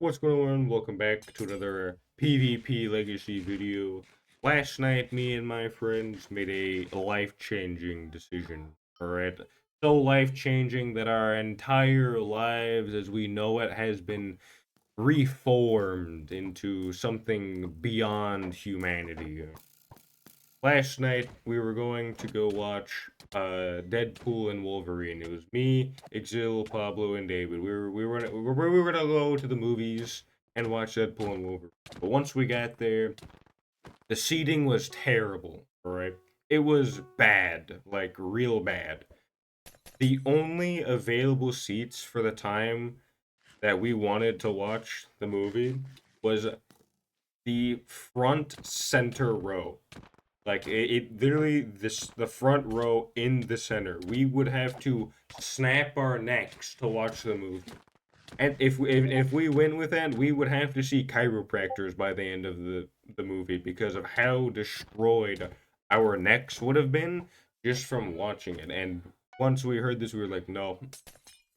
What's going on? Welcome back to another PvP Legacy video. Last night, me and my friends made a life-changing decision. Alright? So life-changing that our entire lives as we know it has been reformed into something beyond humanity. Last night, we were going to go watch Deadpool and Wolverine. It was me, Exil, Pablo, and David. We were gonna go to the movies and watch Deadpool and Wolverine. But once we got there, the seating was terrible. All right, it was bad, like real bad. The only available seats for the time that we wanted to watch the movie was the front center row. Like it literally the front row in the center. We would have to snap our necks to watch the movie. And if we win with that, we would have to see chiropractors by the end of the movie because of how destroyed our necks would have been just from watching it. And once we heard this, we were like, no,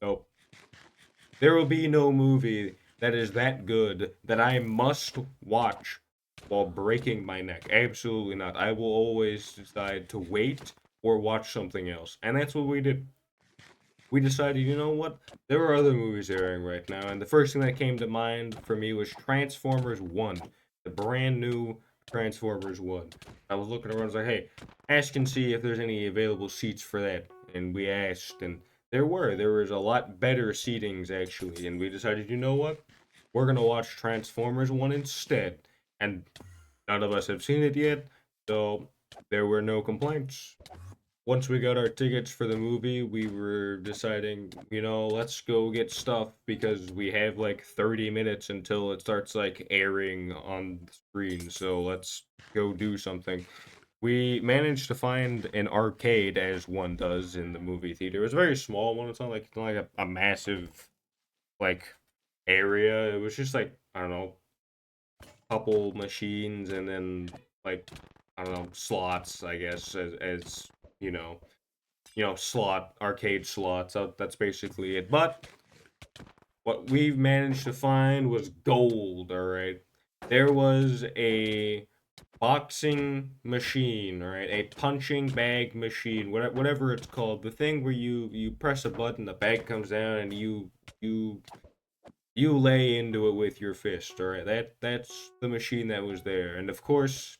nope. There will be no movie that is that good that I must watch while breaking my neck. Absolutely not. I will always decide to wait or watch something else. And that's what we did. We decided, you know what? There are other movies airing right now, and the first thing that came to mind for me was Transformers 1, the brand new Transformers 1. I was looking around, I was like, hey, ask and see if there's any available seats for that. And we asked, and there was a lot better seatings actually, and we decided, you know what? We're gonna watch Transformers 1 instead. And none of us have seen it yet, so there were no complaints. Once we got our tickets for the movie, we were deciding, let's go get stuff because we have like 30 minutes until it starts like airing on the screen. So let's go do something. We managed to find an arcade, as one does in the movie theater. It was a very small one. It's not like a massive like area. It was just like, I don't know, couple machines and then like, I don't know, slots, I guess, as you know slot arcade slots. So that's basically it. But what we've managed to find was gold. All right, there was a boxing machine, all right, a punching bag machine, whatever it's called. The thing where you press a button, the bag comes down, and you you lay into it with your fist. All right, that's the machine that was there, and of course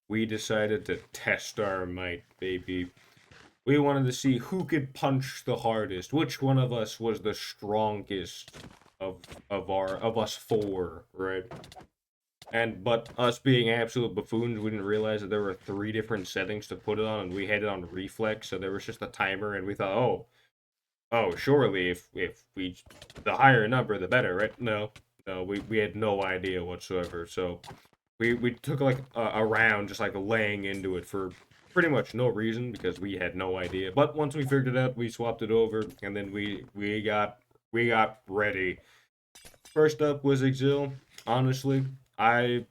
we decided to test our might, baby. We wanted to see who could punch the hardest, which one of us was the strongest of of us four, right? And but us being absolute buffoons, we didn't realize that there were three different settings to put it on, and we had it on reflex, so there was just a timer, and we thought, oh, surely if we the higher number, the better, right? No, no, we had no idea whatsoever. So we took like a round just like laying into it for pretty much no reason because we had no idea. But once we figured it out, we swapped it over, and then we got ready. First up was Exil. Honestly, I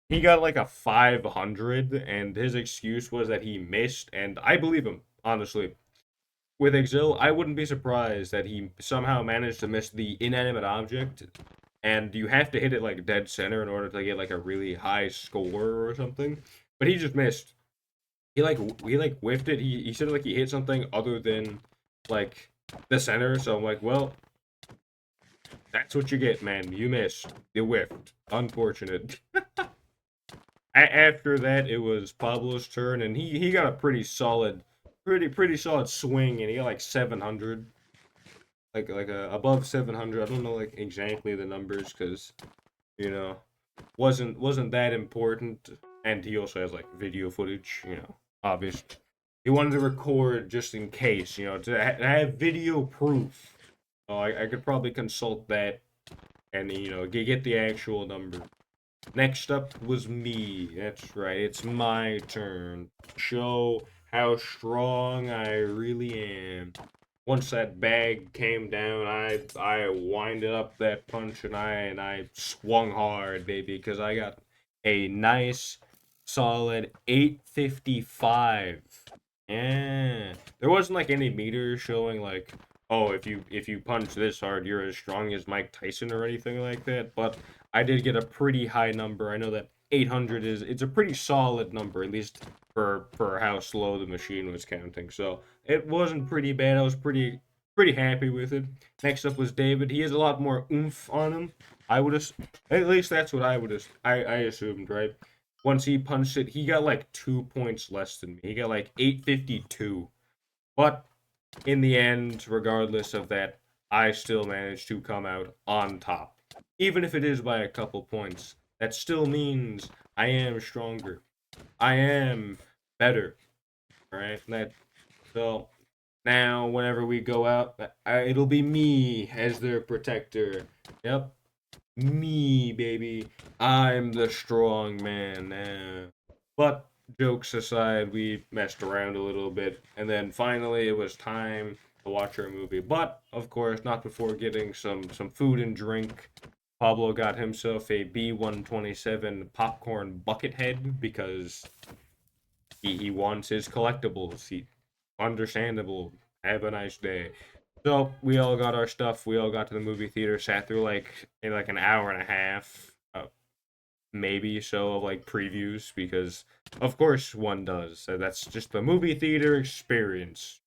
he got like a 500, and his excuse was that he missed, and I believe him. Honestly, with Exil, I wouldn't be surprised that he somehow managed to miss the inanimate object, and you have to hit it like dead center in order to get like a really high score or something. But he just missed. He like whiffed it. He said like he hit something other than like the center. So I'm like, well, that's what you get, man. You missed. You whiffed. Unfortunate. After that, it was Pablo's turn, and he got a pretty solid swing, and he got like 700, like above 700. I don't know like exactly the numbers because you know wasn't that important, and he also has like video footage. Obvious. He wanted to record just in case, to have video proof. So I could probably consult that and get the actual number. Next up was me. That's right. It's my turn. Show how strong I really am. Once that bag came down, I winded up that punch and I swung hard, baby, because I got a nice solid 855. Yeah. There wasn't like any meters showing like, oh, if you punch this hard, you're as strong as Mike Tyson or anything like that. But I did get a pretty high number. I know that 800 it's a pretty solid number, at least for how slow the machine was counting. So it wasn't pretty bad. I was pretty happy with it. Next up was David. He has a lot more oomph on him. I would have, at least that's what I would have, I assumed, right? Once he punched it, he got like 2 points less than me. He got like 852. But in the end, regardless of that, I still managed to come out on top. Even if it is by a couple points, that still means I am stronger. I am better, right? So now, whenever we go out, it'll be me as their protector. Yep, me, baby. I'm the strong man now. But jokes aside, we messed around a little bit, and then finally it was time to watch our movie. But of course, not before getting some food and drink. Pablo got himself a B127 popcorn bucket head because he wants his collectibles. He understandable. Have a nice day. So we all got our stuff. We all got to the movie theater. Sat through like in like an hour and a half, maybe so of like previews because of course one does. So that's just the movie theater experience.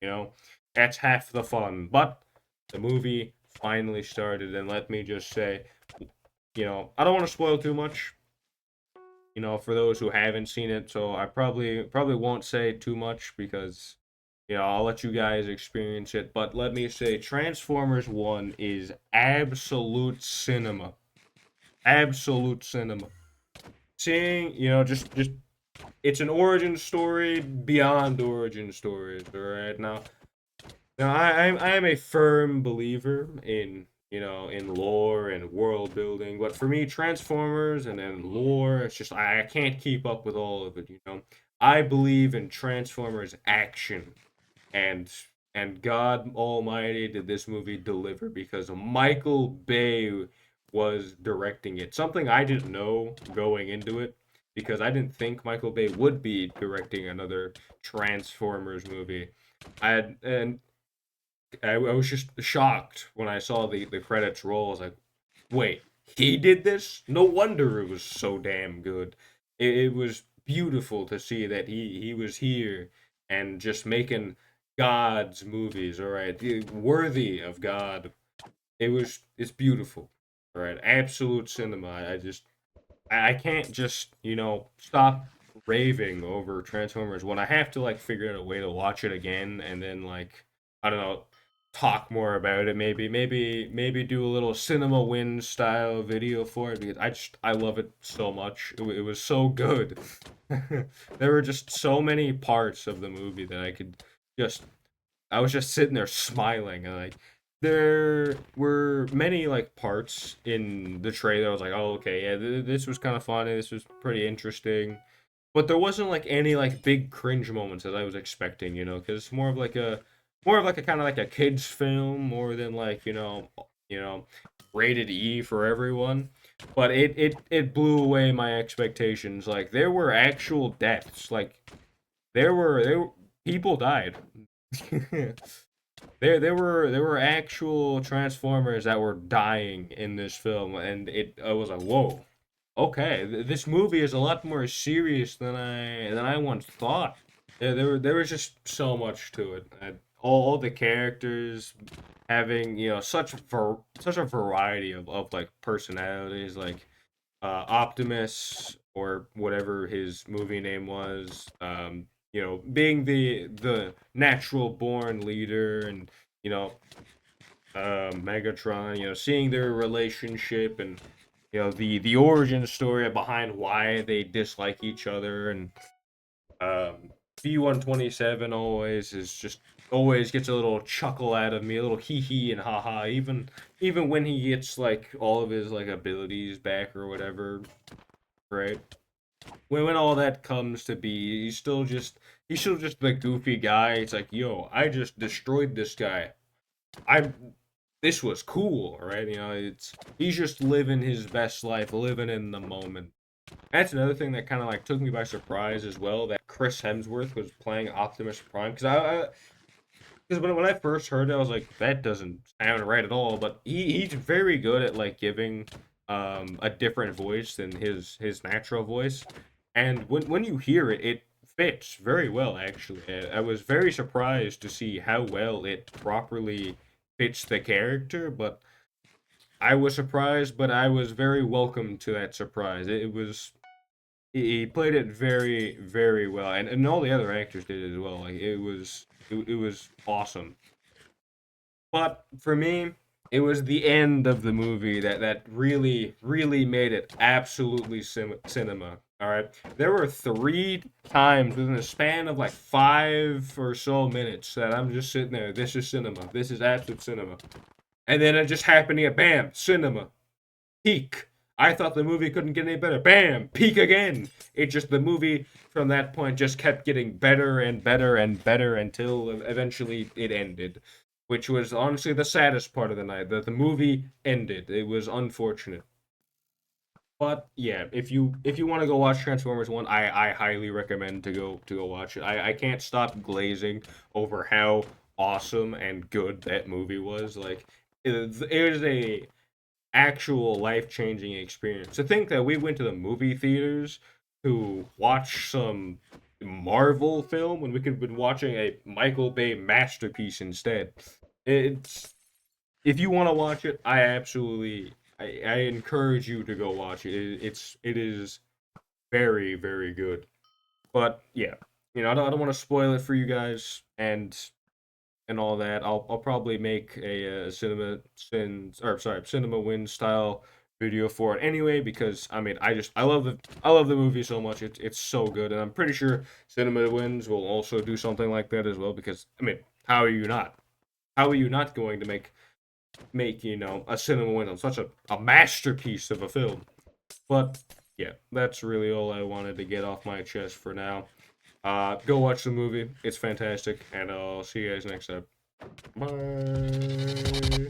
That's half the fun. But the movie finally started, and let me just say, I don't want to spoil too much. For those who haven't seen it, so I probably won't say too much because I'll let you guys experience it. But let me say, Transformers 1 is absolute cinema. Absolute cinema. Seeing, just it's an origin story beyond origin stories, all right? Now, I am a firm believer in lore and world building, but for me, Transformers and lore, it's just I can't keep up with all of it. I believe in Transformers action, and and God Almighty did this movie deliver because Michael Bay was directing it. Something I didn't know going into it because I didn't think Michael Bay would be directing another Transformers movie. I was just shocked when I saw the credits roll. I was like, wait, he did this? No wonder it was so damn good. It was beautiful to see that he was here and just making God's movies, all right, worthy of God. It's beautiful, all right, absolute cinema. I can't just stop raving over Transformers when I have to like figure out a way to watch it again and then like I don't know talk more about it. Maybe do a little cinema win style video for it because I love it so much. It was so good. There were just so many parts of the movie that just I was just sitting there smiling and like there were many like parts in the trailer. I was like, oh okay, yeah, this was kind of funny. This was pretty interesting, but there wasn't like any like big cringe moments as I was expecting. Because it's more of like a kind of like a kids film more than like rated E for everyone. But it blew away my expectations. Like there were actual deaths. Like there were people died. There were actual Transformers that were dying in this film, and I was like, whoa, okay, this movie is a lot more serious than I once thought. Yeah, there was just so much to it. All the characters having such a variety of like personalities, like Optimus or whatever his movie name was, being the natural born leader, and you know, Megatron, seeing their relationship and the origin story behind why they dislike each other, and B127 always gets a little chuckle out of me, a little hee hee and ha ha, even when he gets like all of his like abilities back or whatever, right? When all that comes to be, he's still just the goofy guy. It's like, yo, I just destroyed this guy. I This was cool, right? He's just living his best life, living in the moment. That's another thing that kind of like took me by surprise as well. That Chris Hemsworth was playing Optimus Prime because because when I first heard it, I was like, that doesn't sound right at all. But he's very good at like giving a different voice than his natural voice, and when you hear it, it fits very well actually. I was very surprised to see how well it properly fits the character, but I was surprised, but I was very welcome to that surprise. It was he played it very very well, and all the other actors did it as well. Like it was awesome. But for me, it was the end of the movie that really really made it absolutely cinema. All right, there were 3 times within a span of like 5 or so minutes that I'm just sitting there. This is cinema. This is absolute cinema. And then it just happened again. Bam, cinema. Peak. I thought the movie couldn't get any better. Bam, peak again. It just the movie from that point just kept getting better and better and better until eventually it ended, which was honestly the saddest part of the night. That the movie ended. It was unfortunate. But yeah, if you want to go watch Transformers One, I highly recommend to go watch it. I can't stop glazing over how awesome and good that movie was. Like it is a actual life-changing experience. To think that we went to the movie theaters to watch some Marvel film when we could have been watching a Michael Bay masterpiece instead. It's if you want to watch it, I absolutely I encourage you to go watch it. It is very very good. But yeah, I don't want to spoil it for you guys and all that. I'll probably make a cinema win style video for it anyway because I mean I love the movie so much. It's so good, and I'm pretty sure Cinema Wins will also do something like that as well because I mean how are you not? How are you not going to make a Cinema Win on such a masterpiece of a film? But yeah, that's really all I wanted to get off my chest for now. Go watch the movie. It's fantastic, and I'll see you guys next time. Bye.